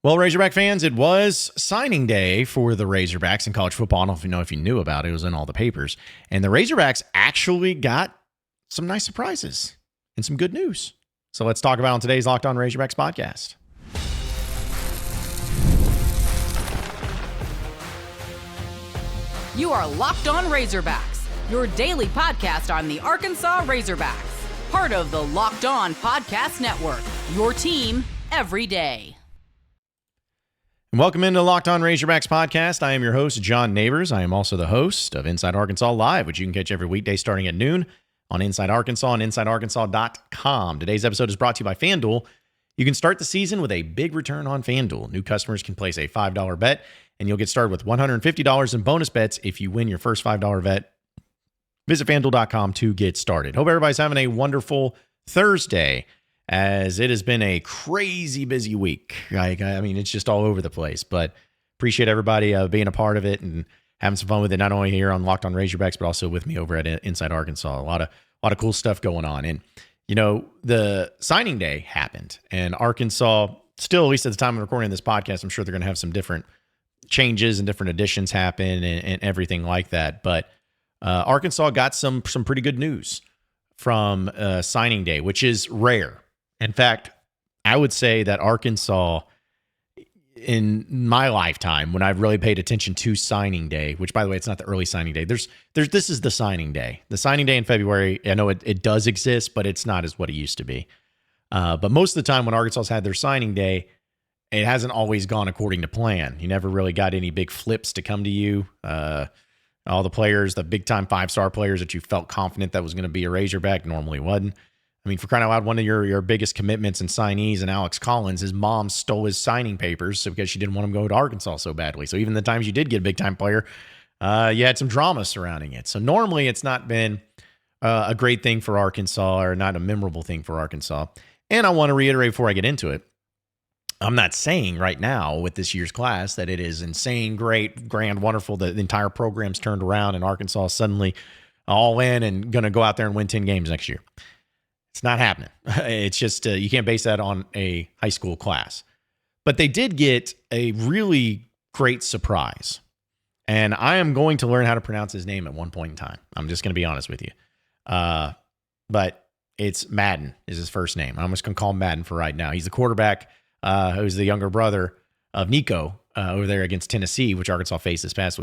Well, Razorback fans, it was signing day for the Razorbacks in college football. I don't know if you knew about it. It was in all the papers. And the Razorbacks actually got some nice surprises and some good news. So let's talk about it on today's Locked On Razorbacks podcast. You are Locked On Razorbacks, your daily podcast on the Arkansas Razorbacks. Part of the Locked On Podcast Network, your team every day. And welcome into Locked On Razorbacks podcast. I am your host, John Neighbors. I am also the host of Inside Arkansas Live, which you can catch every weekday starting at noon on Inside Arkansas and InsideArkansas.com. Today's episode is brought to you by FanDuel. You can start the season with a big return on FanDuel. New customers can place a $5 bet, and you'll get started with $150 in bonus bets if you win your first $5 bet. Visit FanDuel.com to get started. Hope everybody's having a wonderful Thursday, as it has been a crazy busy week. I mean, it's just all over the place, but appreciate everybody being a part of it and having some fun with it, not only here on Locked On Razorbacks, but also with me over at Inside Arkansas. A lot of cool stuff going on. And, you know, the signing day happened, and Arkansas, still, at least at the time of recording this podcast, I'm sure they're going to have some different changes and different additions happen and everything like that. But Arkansas got some pretty good news from signing day, which is rare. In fact, I would say that Arkansas, in my lifetime, when I've really paid attention to signing day, which, by the way, it's not the early signing day. This is the signing day. The signing day in February, I know it does exist, but it's not as what it used to be. But most of the time when Arkansas's had their signing day, it hasn't always gone according to plan. You never really got any big flips to come to you. All the players, the big-time five-star players that you felt confident that was going to be a Razorback, normally wasn't. I mean, for crying out loud, one of your biggest commitments and signees, and Alex Collins, his mom stole his signing papers because she didn't want him to go to Arkansas so badly. So even the times you did get a big-time player, you had some drama surrounding it. So normally it's not been a great thing for Arkansas, or not a memorable thing for Arkansas. And I want to reiterate before I get into it, I'm not saying right now with this year's class that it is insane, great, grand, wonderful, the entire program's turned around and Arkansas is suddenly all in and going to go out there and win 10 games next year. It's not happening. It's just you can't base that on a high school class. But they did get a really great surprise. And I am going to learn how to pronounce his name at one point in time. I'm just going to be honest with you. But it's Madden is his first name. I'm just going to call him Madden for right now. He's the quarterback who's the younger brother of Nico over there against Tennessee, which Arkansas faced this past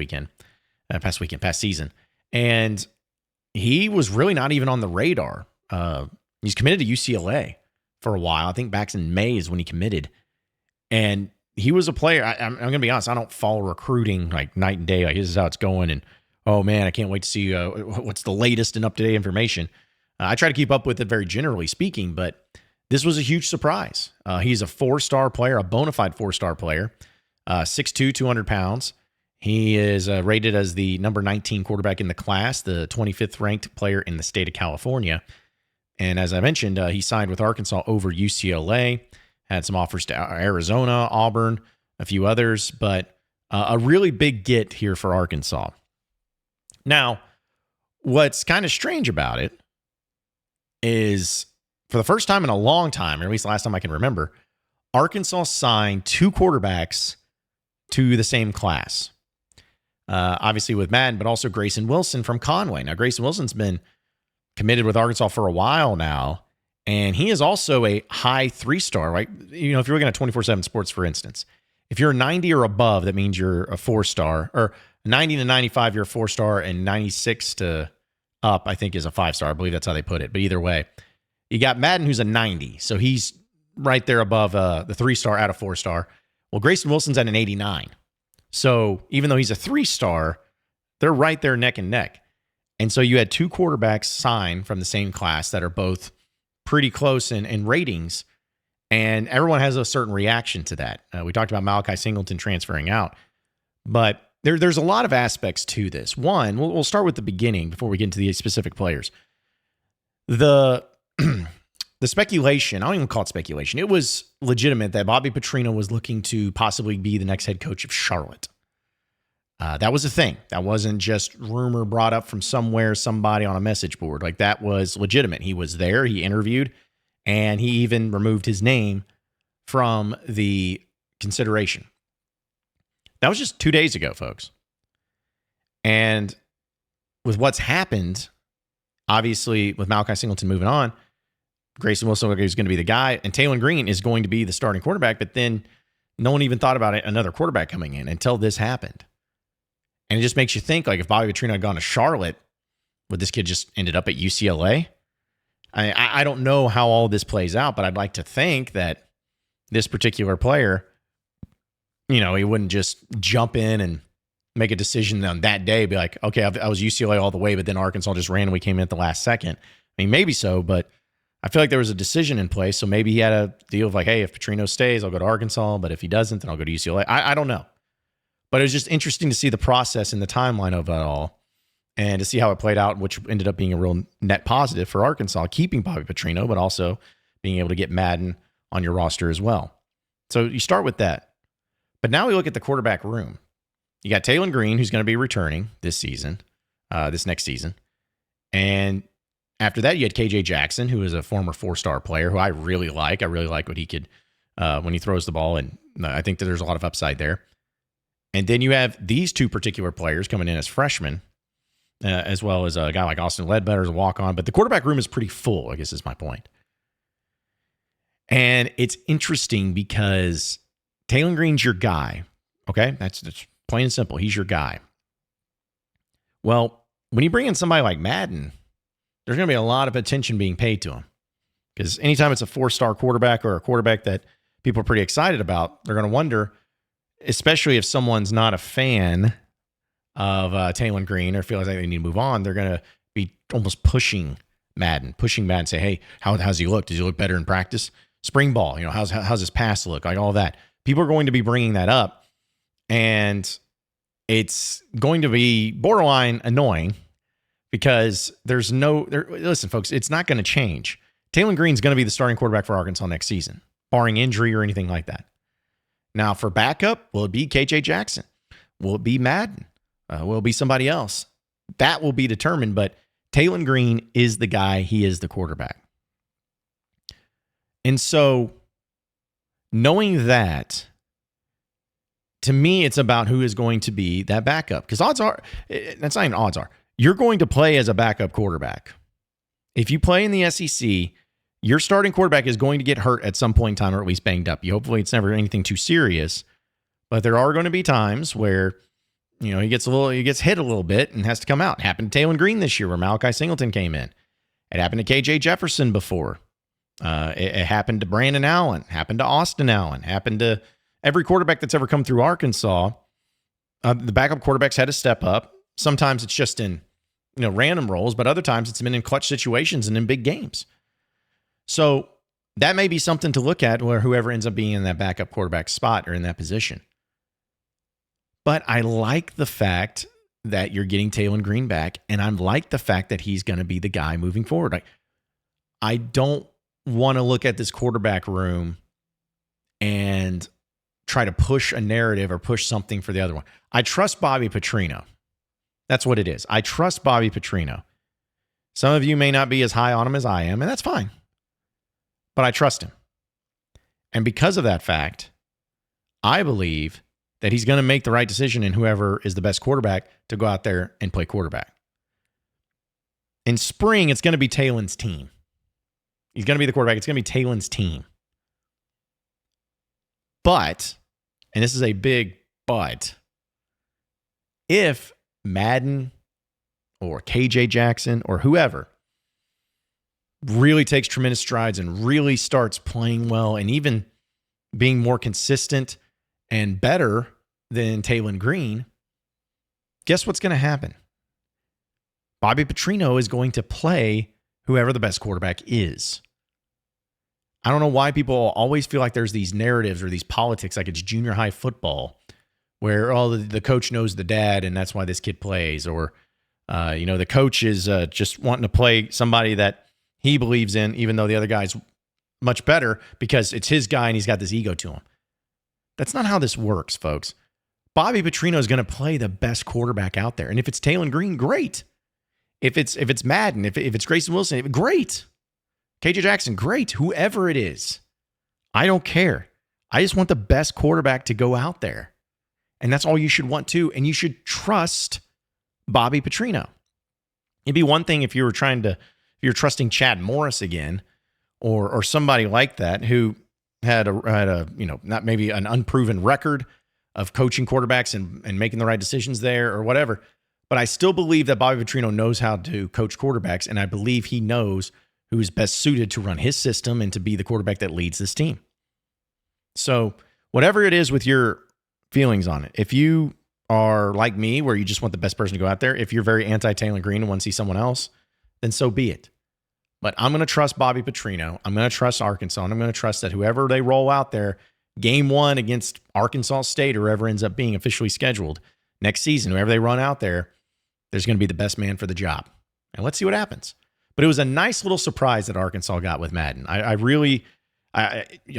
season. And he was really not even on the radar. He's committed to UCLA for a while. I think back in May is when he committed. And he was a player. I'm going to be honest. I don't follow recruiting like night and day. Like, this is how it's going. And, oh, man, I can't wait to see what's the latest and up-to-date information. I try to keep up with it very generally speaking, but this was a huge surprise. He's a four-star player, a bona fide four-star player, 6'2", 200 pounds. He is rated as the number 19 quarterback in the class, the 25th ranked player in the state of California. And as I mentioned, he signed with Arkansas over UCLA, had some offers to Arizona, Auburn, a few others, but a really big get here for Arkansas. Now, what's kind of strange about it is, for the first time in a long time, or at least the last time I can remember, Arkansas signed two quarterbacks to the same class. Obviously with Madden, but also Grayson Wilson from Conway. Now, Grayson Wilson's been committed with Arkansas for a while now, and he is also a high three-star, right? You know, if you're looking at 24/7 Sports, for instance, if you're 90 or above, that means you're a four-star, or 90 to 95, you're a four-star, and 96 to up, I think, is a five-star. I believe that's how they put it. But either way, you got Madden, who's a 90, so he's right there above the three-star out of four-star. Well, Grayson Wilson's at an 89. So even though he's a three-star, they're right there neck and neck. And so you had two quarterbacks sign from the same class that are both pretty close in ratings, and everyone has a certain reaction to that. We talked about Malachi Singleton transferring out, but there's a lot of aspects to this. One, we'll start with the beginning before we get into the specific players. The speculation, I don't even call it speculation, it was legitimate that Bobby Petrino was looking to possibly be the next head coach of Charlotte. That was a thing. That wasn't just rumor brought up from somewhere, somebody on a message board. Like, that was legitimate. He was there, he interviewed, and he even removed his name from the consideration. That was just 2 days ago, folks. And with what's happened, obviously with Malachi Singleton moving on, Grayson Wilson is going to be the guy, and Taylor Green is going to be the starting quarterback, but then no one even thought about another quarterback coming in until this happened. And it just makes you think, like, if Bobby Petrino had gone to Charlotte, would this kid just ended up at UCLA? I don't know how all this plays out, but I'd like to think that this particular player, he wouldn't just jump in and make a decision on that day, be like, okay, I was UCLA all the way, but then Arkansas just randomly came in at the last second. I mean, maybe so, but I feel like there was a decision in place. So maybe he had a deal of like, hey, if Petrino stays, I'll go to Arkansas. But if he doesn't, then I'll go to UCLA. I don't know. But it was just interesting to see the process and the timeline of it all and to see how it played out, which ended up being a real net positive for Arkansas, keeping Bobby Petrino, but also being able to get Madden on your roster as well. So you start with that. But now we look at the quarterback room. You got Taylor Green, who's going to be returning this next season. And after that, you had KJ Jackson, who is a former 4-star player who I really like. I really like what he could when he throws the ball, and I think that there's a lot of upside there. And then you have these two particular players coming in as freshmen, as well as a guy like Austin Ledbetter as a walk-on. But the quarterback room is pretty full, I guess is my point. And it's interesting because Taylor Green's your guy, okay? That's plain and simple. He's your guy. Well, when you bring in somebody like Madden, there's going to be a lot of attention being paid to him. Because anytime it's a 4-star quarterback or a quarterback that people are pretty excited about, they're going to wonder, especially if someone's not a fan of Taylor Green or feels like they need to move on, they're going to be almost pushing Madden, say, hey, how's he look? Does he look better in practice? Spring ball, how's his pass look? Like all that. People are going to be bringing that up, and it's going to be borderline annoying because listen, folks, it's not going to change. Taylor Green's going to be the starting quarterback for Arkansas next season, barring injury or anything like that. Now, for backup, will it be KJ Jackson? Will it be Madden? Will it be somebody else? That will be determined, but Taylor Green is the guy. He is the quarterback. And so, knowing that, to me, it's about who is going to be that backup. Because odds are, that's not even odds are, you're going to play as a backup quarterback. If you play in the SEC, your starting quarterback is going to get hurt at some point in time, or at least banged up. Hopefully it's never anything too serious, but there are going to be times where, he gets hit a little bit and has to come out. It happened to Taylor Green this year where Malachi Singleton came in. It happened to KJ Jefferson before. It happened to Brandon Allen, happened to Austin Allen, happened to every quarterback that's ever come through Arkansas. The backup quarterbacks had to step up. Sometimes it's just in, random roles, but other times it's been in clutch situations and in big games. So that may be something to look at where whoever ends up being in that backup quarterback spot or in that position. But I like the fact that you're getting Taylor Green back, and I like the fact that he's going to be the guy moving forward. I don't want to look at this quarterback room and try to push a narrative or push something for the other one. I trust Bobby Petrino. That's what it is. I trust Bobby Petrino. Some of you may not be as high on him as I am, and that's fine. But I trust him. And because of that fact, I believe that he's going to make the right decision in whoever is the best quarterback to go out there and play quarterback. In spring, it's going to be Taylor's team. He's going to be the quarterback. It's going to be Taylor's team. But, and this is a big but, if Madden or KJ Jackson or whoever really takes tremendous strides and really starts playing well and even being more consistent and better than Taylor Green, guess what's going to happen? Bobby Petrino is going to play whoever the best quarterback is. I don't know why people always feel like there's these narratives or these politics like it's junior high football where the coach knows the dad and that's why this kid plays. Or, the coach is just wanting to play somebody that he believes in, even though the other guy's much better because it's his guy and he's got this ego to him. That's not how this works, folks. Bobby Petrino is going to play the best quarterback out there. And if it's Taylor Green, great. If it's Madden, if it's Grayson Wilson, great. KJ Jackson, great. Whoever it is, I don't care. I just want the best quarterback to go out there. And that's all you should want to. And you should trust Bobby Petrino. It'd be one thing if you're trusting Chad Morris again, or somebody like that who had a not maybe an unproven record of coaching quarterbacks and making the right decisions there or whatever. But I still believe that Bobby Petrino knows how to coach quarterbacks, and I believe he knows who's best suited to run his system and to be the quarterback that leads this team. So whatever it is with your feelings on it, if you are like me, where you just want the best person to go out there, if you're very anti-Taylor Green and want to see someone else, then so be it. But I'm going to trust Bobby Petrino. I'm going to trust Arkansas, and I'm going to trust that whoever they roll out there, game 1 against Arkansas State or whoever ends up being officially scheduled next season, whoever they run out there, there's going to be the best man for the job. And let's see what happens. But it was a nice little surprise that Arkansas got with Madden. I really,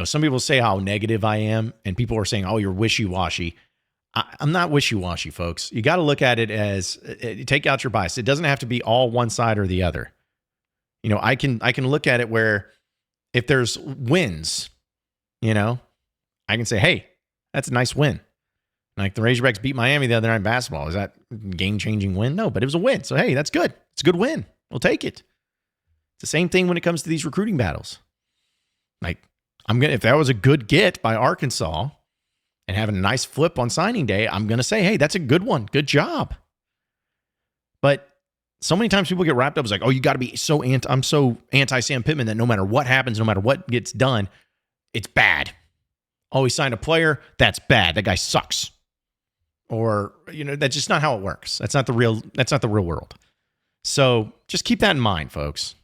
some people say how negative I am, and people are saying, oh, you're wishy-washy. I'm not wishy-washy, folks. You got to look at it as, take out your bias. It doesn't have to be all one side or the other. I can look at it where if there's wins, I can say, hey, that's a nice win. Like the Razorbacks beat Miami the other night in basketball. Is that a game-changing win? No, but it was a win. So, hey, that's good. It's a good win. We'll take it. It's the same thing when it comes to these recruiting battles. Like, if that was a good get by Arkansas and having a nice flip on signing day, I'm going to say, hey, that's a good one. Good job. But so many times people get wrapped up as like, oh, you got to be I'm so anti-Sam Pittman that no matter what happens, no matter what gets done, it's bad. Oh, he signed a player. That's bad. That guy sucks. Or, that's just not how it works. That's not the real world. So just keep that in mind, folks.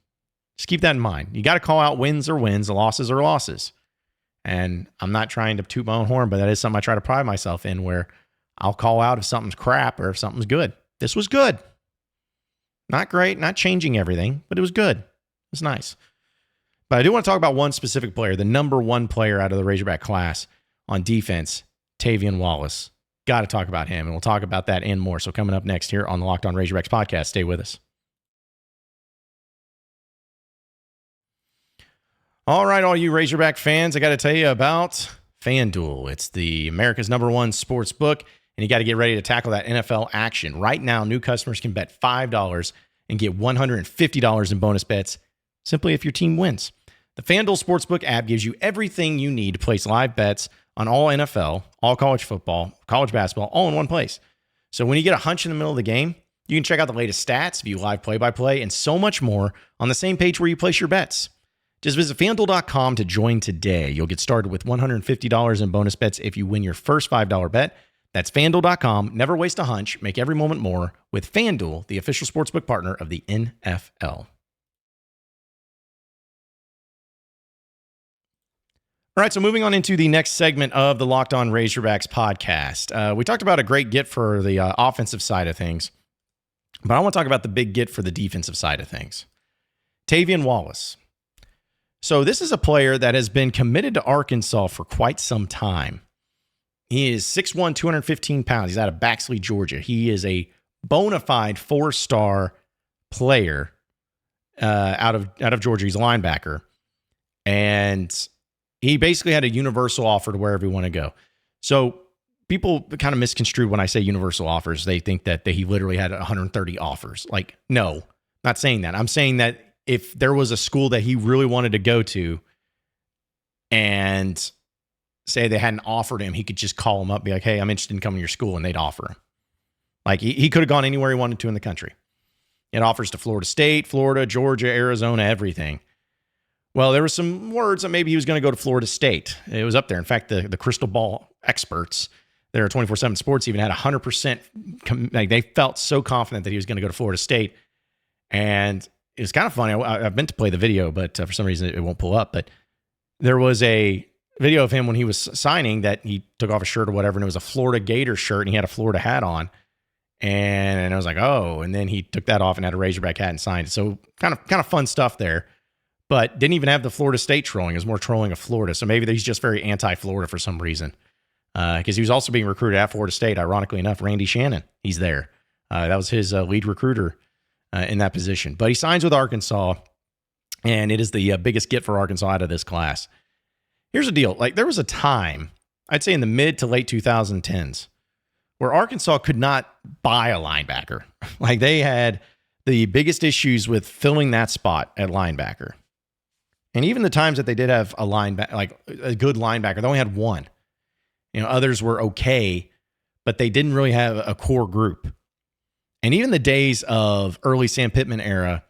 Just keep that in mind. You got to call out wins are wins, losses are losses. And I'm not trying to toot my own horn, but that is something I try to pride myself in, where I'll call out if something's crap or if something's good. This was good. Not great, not changing everything, but it was good. It was nice. But I do want to talk about one specific player, the number 1 player out of the Razorback class on defense, Tavian Wallace. Got to talk about him, and we'll talk about that and more. So coming up next here on the Locked On Razorbacks podcast, stay with us. All right, all you Razorback fans, I got to tell you about FanDuel. It's the America's number 1 sports book, and you got to get ready to tackle that NFL action. Right now, new customers can bet $5 and get $150 in bonus bets simply if your team wins. The FanDuel Sportsbook app gives you everything you need to place live bets on all NFL, all college football, college basketball, all in one place. So when you get a hunch in the middle of the game, you can check out the latest stats, view live play-by-play, and so much more on the same page where you place your bets. Just visit FanDuel.com to join today. You'll get started with $150 in bonus bets if you win your first $5 bet. That's FanDuel.com. Never waste a hunch. Make every moment more with FanDuel, the official sportsbook partner of the NFL. All right, so moving on into the next segment of the Locked On Razorbacks podcast. We talked about a great get for the offensive side of things, but I want to talk about the big get for the defensive side of things. Tavian Wallace. So this is a player that has been committed to Arkansas for quite some time. He is 6'1", 215 pounds. He's out of Baxley, Georgia. He is a bona fide 4-star player out of Georgia. He's a linebacker. And he basically had a universal offer to wherever you want to go. So people kind of misconstrue when I say universal offers. They think that he literally had 130 offers. Like, no, not saying that. I'm saying that if there was a school that he really wanted to go to and say they hadn't offered him, he could just call him up and be like, hey, I'm interested in coming to your school, and they'd offer him. Like, he could have gone anywhere he wanted to in the country. It offers to Florida State, Florida, Georgia, Arizona, everything. Well, there were some words that maybe he was going to go to Florida State. It was up there. In fact, the crystal ball experts there at 24/7 Sports even had 100%. Like, they felt so confident that he was going to go to Florida State. And it was kind of funny. I've meant to play the video, but for some reason it won't pull up. But there was a video of him when he was signing that he took off a shirt or whatever, and it was a Florida Gator shirt, and he had a Florida hat on. And I was like, oh. And then he took that off and had a Razorback hat and signed it. So kind of fun stuff there. But didn't even have the Florida State trolling. It was more trolling of Florida. So maybe he's just very anti-Florida for some reason. Because he was also being recruited at Florida State. Ironically enough, Randy Shannon, he's there. That was his lead recruiter in that position. But he signs with Arkansas, and it is the biggest get for Arkansas out of this class. Here's the deal. Like, there was a time, I'd say in the mid to late 2010s, where Arkansas could not buy a linebacker. Like, they had the biggest issues with filling that spot at linebacker. And even the times that they did have a linebacker, like a good linebacker, they only had one. Others were okay, but they didn't really have a core group. And even the days of early Sam Pittman era,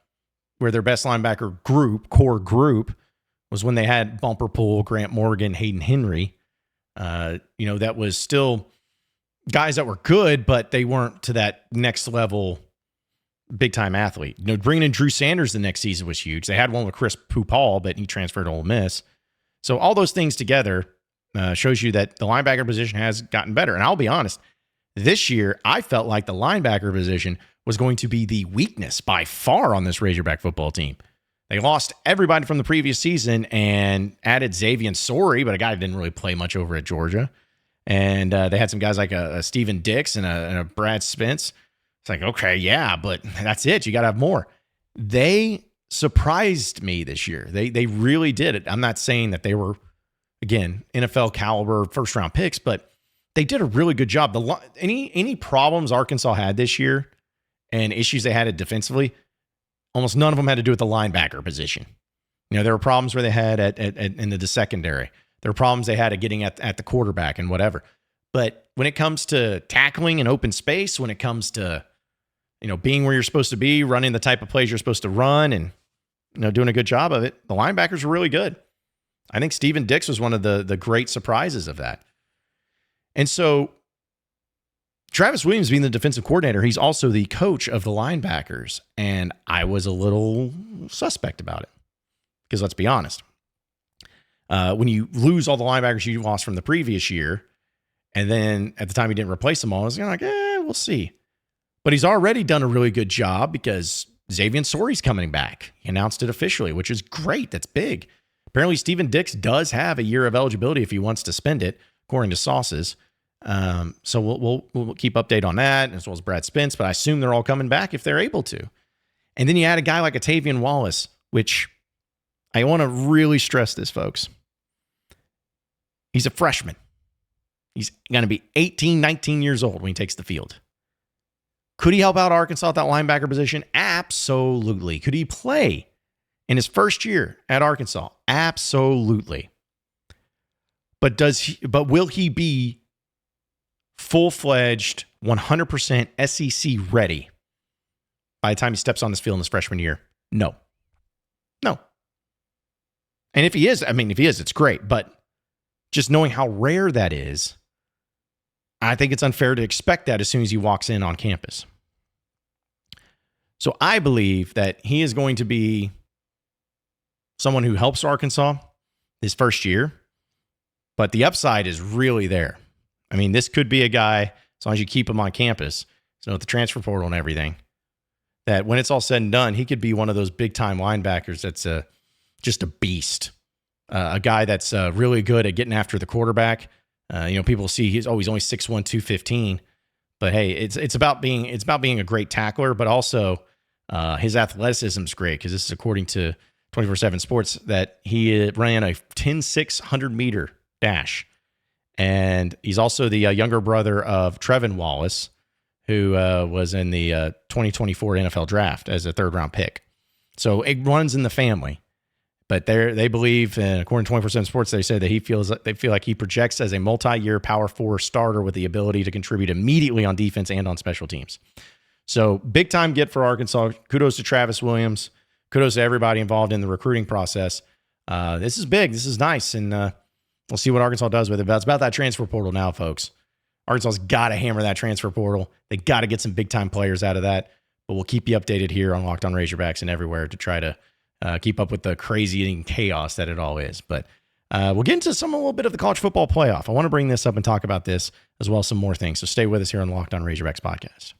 where their best linebacker core group, was when they had Bumper Pool, Grant Morgan, Hayden Henry. That was still guys that were good, but they weren't to that next level big-time athlete. Bringing in Drew Sanders the next season was huge. They had one with Chris Pupal, but he transferred to Ole Miss. So all those things together shows you that the linebacker position has gotten better. And I'll be honest, this year, I felt like the linebacker position was going to be the weakness by far on this Razorback football team. They lost everybody from the previous season and added Tavian Wallace, but a guy who didn't really play much over at Georgia. And they had some guys like a Steven Dix and a Brad Spence. It's like, okay, yeah, but that's it. You got to have more. They surprised me this year. They really did it. I'm not saying that they were, again, NFL caliber first-round picks, but they did a really good job. Any problems Arkansas had this year and issues they had defensively, almost none of them had to do with the linebacker position. There were problems where they had in the secondary. There were problems they had at getting at the quarterback and whatever. But when it comes to tackling in open space, when it comes to being where you're supposed to be, running the type of plays you're supposed to run, and doing a good job of it, the linebackers were really good. I think Steven Dix was one of the great surprises of that. And so Travis Williams being the defensive coordinator, he's also the coach of the linebackers. And I was a little suspect about it. Because let's be honest, when you lose all the linebackers you lost from the previous year, and then at the time he didn't replace them all, I was like, we'll see. But he's already done a really good job because Tavian Wallace's coming back. He announced it officially, which is great. That's big. Apparently, Steven Dix does have a year of eligibility if he wants to spend it, according to sources. So we'll keep update on that, as well as Brad Spence, but I assume they're all coming back if they're able to. And then you add a guy like a Tavian Wallace, which I want to really stress this, folks. He's a freshman. He's going to be 18, 19 years old when he takes the field. Could he help out Arkansas at that linebacker position? Absolutely. Could he play in his first year at Arkansas? Absolutely. But will he be full-fledged, 100% SEC ready by the time he steps on this field in his freshman year? No. And if he is, it's great. But just knowing how rare that is, I think it's unfair to expect that as soon as he walks in on campus. So I believe that he is going to be someone who helps Arkansas his first year, but the upside is really there. This could be a guy, as long as you keep him on campus, so with the transfer portal and everything, that when it's all said and done, he could be one of those big-time linebackers that's just a beast. A guy that's really good at getting after the quarterback. People see he's only 6'1", 215. But hey, it's about being a great tackler, but also his athleticism is great, because this is according to 24/7 Sports that he ran a 10.6 100-meter dash. And he's also the younger brother of Tavian Wallace, who was in the 2024 NFL draft as a third-round pick. So it runs in the family. But they believe, and according to 24/7 Sports, they say that they feel like he projects as a multi-year Power 4 starter with the ability to contribute immediately on defense and on special teams. So big-time get for Arkansas. Kudos to Travis Williams. Kudos to everybody involved in the recruiting process. This is big. This is nice. And we'll see what Arkansas does with it. But it's about that transfer portal now, folks. Arkansas's got to hammer that transfer portal. They got to get some big-time players out of that. But we'll keep you updated here on Locked On Razorbacks and everywhere to try to keep up with the crazy and chaos that it all is. But we'll get into a little bit of the college football playoff. I want to bring this up and talk about this as well as some more things. So stay with us here on the Locked On Razorbacks podcast.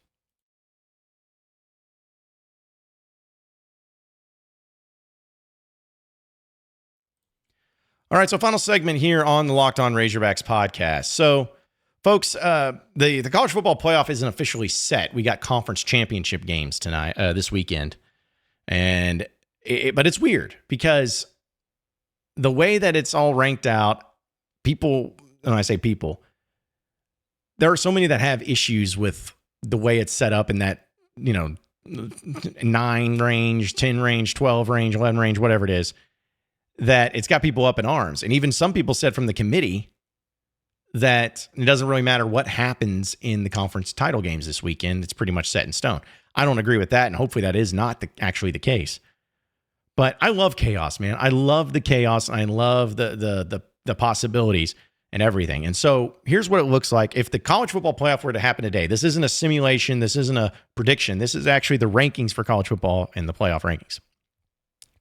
All right, so final segment here on the Locked On Razorbacks podcast. So, folks, the college football playoff isn't officially set. We got conference championship games this weekend, but it's weird because the way that it's all ranked out, people, when I say people, there are so many that have issues with the way it's set up in that, 9 range, 10 range, 12 range, 11 range, whatever it is, that it's got people up in arms. And even some people said from the committee that it doesn't really matter what happens in the conference title games this weekend. It's pretty much set in stone. I don't agree with that, and hopefully that is not actually the case. But I love chaos, man. I love the chaos. I love the possibilities and everything. And so here's what it looks like if the college football playoff were to happen today. This isn't a simulation. This isn't a prediction. This is actually the rankings for college football and the playoff rankings.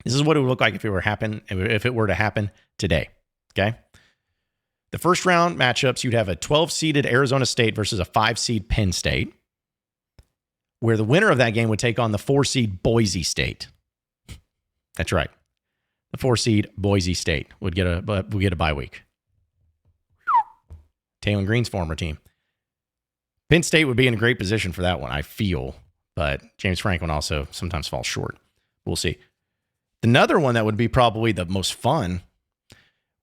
This is what it would look like if it were to happen today. Okay. The first round matchups, you'd have a 12-seeded Arizona State versus a 5-seed Penn State, where the winner of that game would take on the 4-seed Boise State. That's right. The 4-seed Boise State would get a bye week. Taylor Green's former team. Penn State would be in a great position for that one, I feel, but James Franklin also sometimes falls short. We'll see. Another one that would be probably the most fun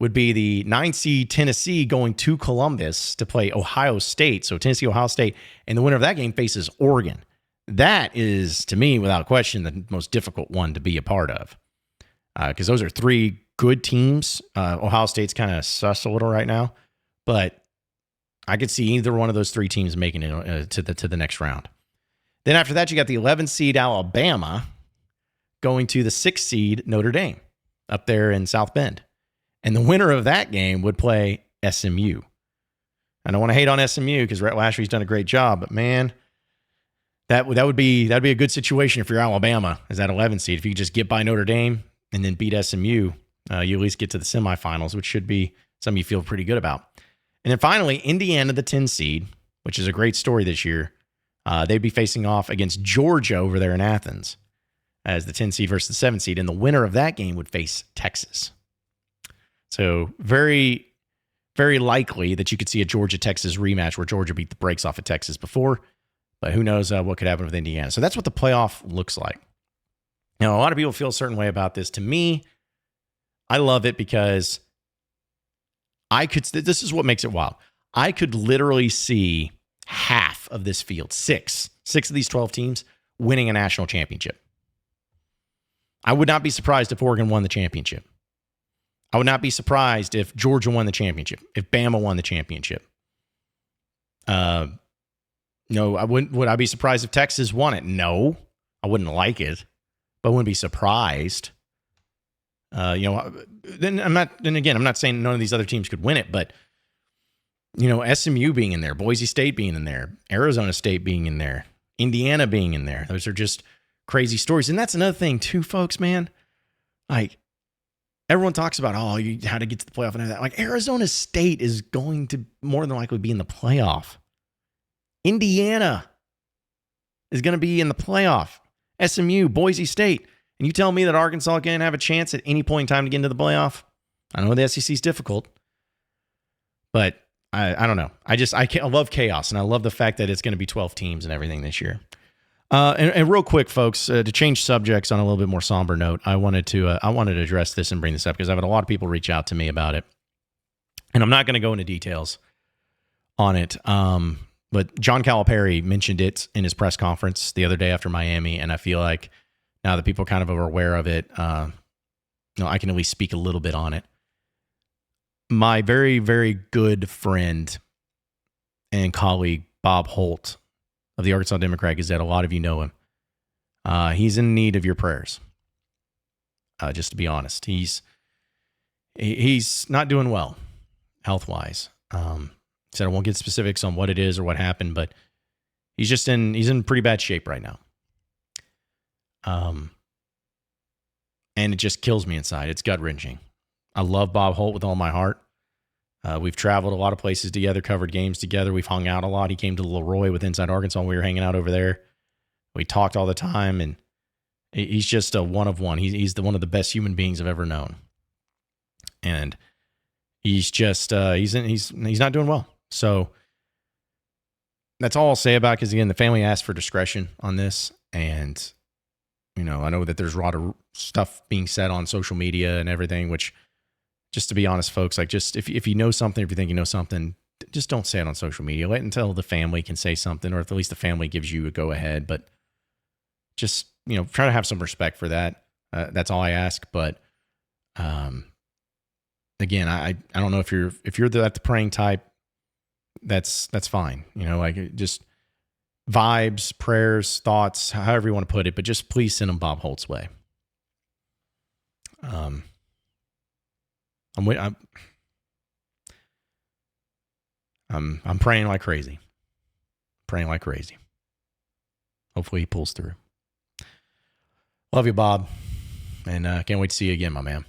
would be the 9-seed Tennessee going to Columbus to play Ohio State. So Tennessee, Ohio State, and the winner of that game faces Oregon. That is, to me, without question, the most difficult one to be a part of. Because those are 3 good teams. Ohio State's kind of sus a little right now, but I could see either one of those 3 teams making it to the next round. Then after that, you got the 11-seed Alabama going to the 6-seed Notre Dame up there in South Bend. And the winner of that game would play SMU. I don't want to hate on SMU because Rhett Lashley's done a great job, but man, that'd be a good situation if you're Alabama as that 11 seed. If you could just get by Notre Dame and then beat SMU, you at least get to the semifinals, which should be something you feel pretty good about. And then finally, Indiana, the 10 seed, which is a great story this year. They'd be facing off against Georgia over there in Athens as the 10 seed versus the 7 seed. And the winner of that game would face Texas. So very, very likely that you could see a Georgia-Texas rematch where Georgia beat the brakes off of Texas before. But who knows what could happen with Indiana. So that's what the playoff looks like. Now, a lot of people feel a certain way about this. To me, I love it because this is what makes it wild. I could literally see half of this field, six of these 12 teams, winning a national championship. I would not be surprised if Oregon won the championship. I would not be surprised if Georgia won the championship, if Bama won the championship. No, I wouldn't. Would I be surprised if Texas won it? No, I wouldn't like it, but I wouldn't be surprised. Then I'm not saying none of these other teams could win it, but SMU being in there, Boise State being in there, Arizona State being in there, Indiana being in there. Those are just crazy stories. And that's another thing too, folks, man. Like, everyone talks about, how to get to the playoff and everything. Like, Arizona State is going to more than likely be in the playoff. Indiana is going to be in the playoff. SMU, Boise State. And you tell me that Arkansas can have a chance at any point in time to get into the playoff? I know the SEC is difficult, but I don't know. I love chaos, and I love the fact that it's going to be 12 teams and everything this year. And real quick, folks, to change subjects on a little bit more somber note, I wanted to address this and bring this up because I've had a lot of people reach out to me about it, and I'm not going to go into details on it. But John Calipari mentioned it in his press conference the other day after Miami, and I feel like now that people kind of are aware of it, I can at least speak a little bit on it. My very, very good friend and colleague, Bob Holt of the Arkansas Democrat Gazette, a lot of you know him. He's in need of your prayers. Just to be honest, he's not doing well health-wise. Said I won't get specifics on what it is or what happened, but he's in pretty bad shape right now. And it just kills me inside. It's gut-wrenching. I love Bob Holt with all my heart. We've traveled a lot of places together, covered games together. We've hung out a lot. He came to Leroy with Inside Arkansas when we were hanging out over there. We talked all the time, and he's just a one of one. He's one of the best human beings I've ever known. And he's just he's not doing well. So that's all I'll say about it, because again, the family asked for discretion on this, and I know that there's a lot of stuff being said on social media and everything, which just to be honest, folks, like just if you know something, if you think you know something, just don't say it on social media. Wait until the family can say something, or at least the family gives you a go ahead. But just, try to have some respect for that. That's all I ask. But again, I don't know if you're the praying type, that's fine. Like just vibes, prayers, thoughts, however you want to put it, but just please send them Bob Holt's way. I'm praying like crazy. Hopefully he pulls through. Love you, Bob. And can't wait to see you again, my man.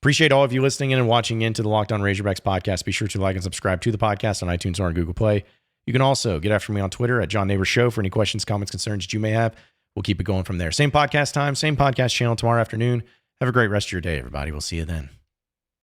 Appreciate all of you listening in and watching into the Locked On Razorbacks podcast. Be sure to like and subscribe to the podcast on iTunes or on Google Play. You can also get after me on Twitter at John Neighbors Show for any questions, comments, concerns that you may have. We'll keep it going from there. Same podcast time, same podcast channel tomorrow afternoon. Have a great rest of your day, everybody. We'll see you then.